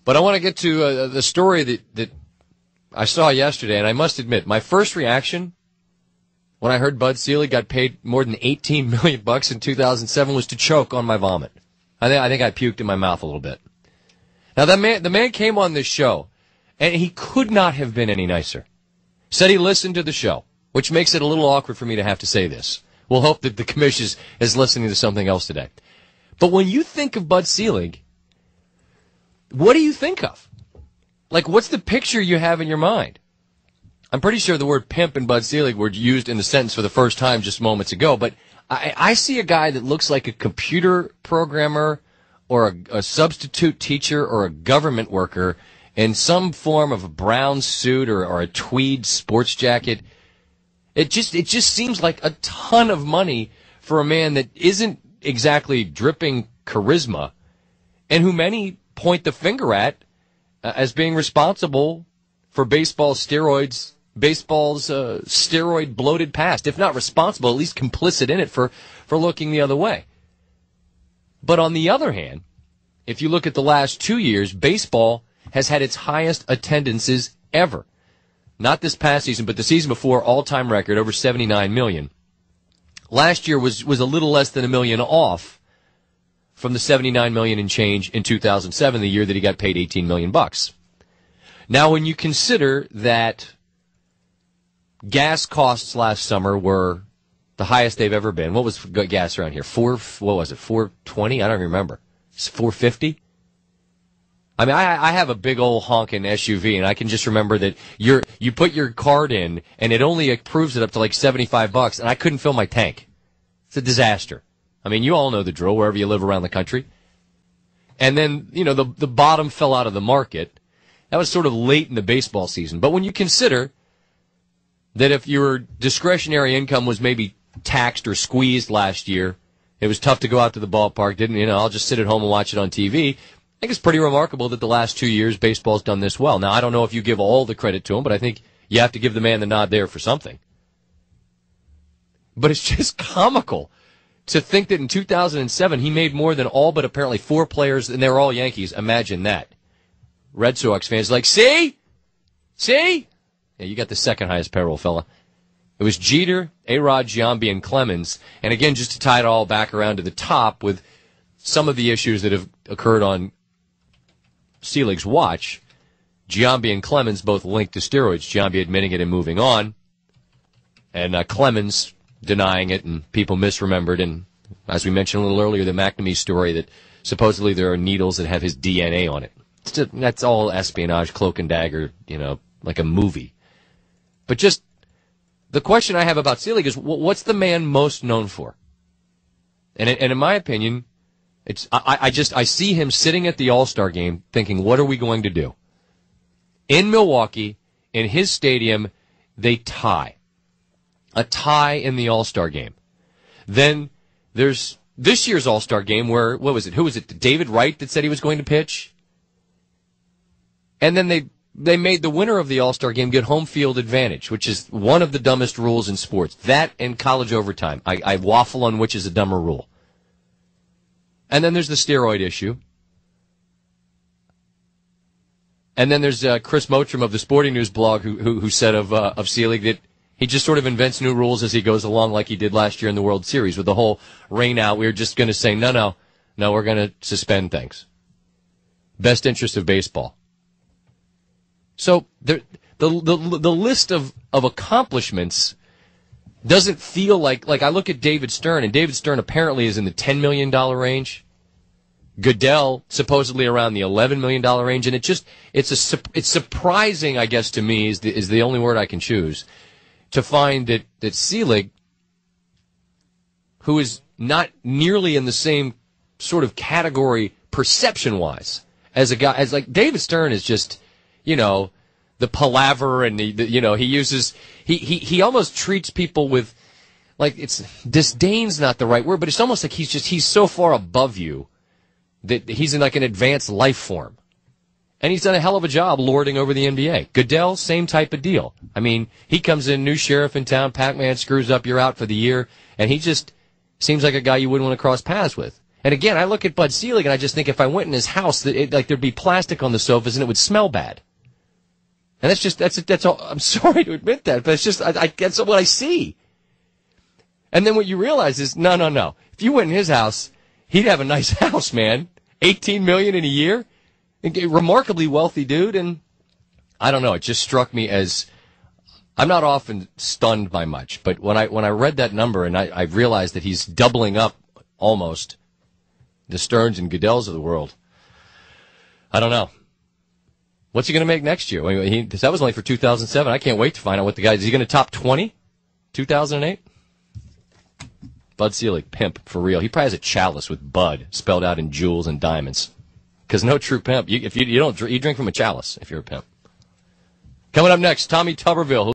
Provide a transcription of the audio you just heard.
But I want to get to the story that I saw yesterday, and I must admit, my first reaction when I heard Bud Selig got paid more than $18 million in 2007 was to choke on my vomit. I think I puked in my mouth a little bit. Now, the man came on this show, and he could not have been any nicer. Said he listened to the show, which makes it a little awkward for me to have to say this. We'll hope that the commission is listening to something else today. But when you think of Bud Selig, what do you think of? Like, what's the picture you have in your mind? I'm pretty sure the word pimp and Bud Selig were used in the sentence for the first time just moments ago, but I see a guy that looks like a computer programmer or a substitute teacher or a government worker in some form of a brown suit or a tweed sports jacket. It just seems like a ton of money for a man that isn't exactly dripping charisma and who many point the finger at as being responsible for baseball's steroid bloated past. If not responsible, at least complicit in it for looking the other way. But on the other hand, if you look at the last 2 years, baseball has had its highest attendances ever. Not this past season, but the season before, all-time record, over 79 million. Last year was a little less than $1 million off from the 79 million and change in 2007, the year that he got paid $18 million. Now, when you consider that gas costs last summer were the highest they've ever been. What was gas around here? What was it? 420? I don't remember. It's 450. I mean, I have a big old honking SUV, and I can just remember that you put your card in, and it only approves it up to like $75, and I couldn't fill my tank. It's a disaster. I mean, you all know the drill wherever you live around the country. And then, the bottom fell out of the market. That was sort of late in the baseball season. But when you consider that if your discretionary income was maybe taxed or squeezed last year, it was tough to go out to the ballpark, I'll just sit at home and watch it on TV. I think it's pretty remarkable that the last 2 years baseball's done this well. Now, I don't know if you give all the credit to him, but I think you have to give the man the nod there for something. But it's just comical to think that in 2007 he made more than all but apparently 4 players, and they were all Yankees. Imagine that. Red Sox fans like, see? Yeah, you got the second highest payroll, fella. It was Jeter, A-Rod, Giambi, and Clemens. And again, just to tie it all back around to the top with some of the issues that have occurred on Selig's watch, Giambi and Clemens both linked to steroids. Giambi admitting it and moving on, and Clemens denying it, and people misremembered. And as we mentioned a little earlier, the McNamee story that supposedly there are needles that have his DNA on it. That's all espionage, cloak and dagger, like a movie. But just the question I have about Selig is, what's the man most known for? And in my opinion, I see him sitting at the All-Star game thinking, what are we going to do? In Milwaukee, in his stadium, they tie. A tie in the All-Star game. Then there's this year's All-Star game where, who was it, David Wright that said he was going to pitch? And then they made the winner of the All-Star game get home field advantage, which is one of the dumbest rules in sports. That and college overtime. I waffle on which is a dumber rule. And then there's the steroid issue. And then there's Chris Motram of the Sporting News blog who said of Selig that he just sort of invents new rules as he goes along, like he did last year in the World Series with the whole rain out. We're just going to say, no, we're going to suspend things. Best interest of baseball. So the list of accomplishments doesn't feel like I look at David Stern, and David Stern apparently is in the $10 million range. Goodell supposedly around the $11 million range, and it's surprising, I guess, to me is the only word I can choose, to find that Selig, who is not nearly in the same sort of category perception-wise as a guy as like David Stern is just, the palaver, and he uses he almost treats people with, like, it's disdain's not the right word, but it's almost like he's so far above you that he's in like an advanced life form. And he's done a hell of a job lording over the NBA. Goodell, same type of deal. I mean, he comes in, new sheriff in town, Pac-Man screws up, you're out for the year, and he just seems like a guy you wouldn't want to cross paths with. And again, I look at Bud Selig and I just think if I went in his house, there'd be plastic on the sofas and it would smell bad. And that's all. I'm sorry to admit that, but it's just, that's what I see. And then what you realize is, no. If you went in his house, he'd have a nice house, man. $18 million in a year. Remarkably wealthy dude. And I don't know. It just struck me as, I'm not often stunned by much, but when I read that number and I realized that he's doubling up almost the Stearns and Goodells of the world, I don't know. What's he going to make next year? That was only for 2007. I can't wait to find out what the guy is. He going to top 20? 2008? Bud Selig, pimp, for real. He probably has a chalice with Bud spelled out in jewels and diamonds. Because no true pimp, you drink from a chalice if you're a pimp. Coming up next, Tommy Tuberville.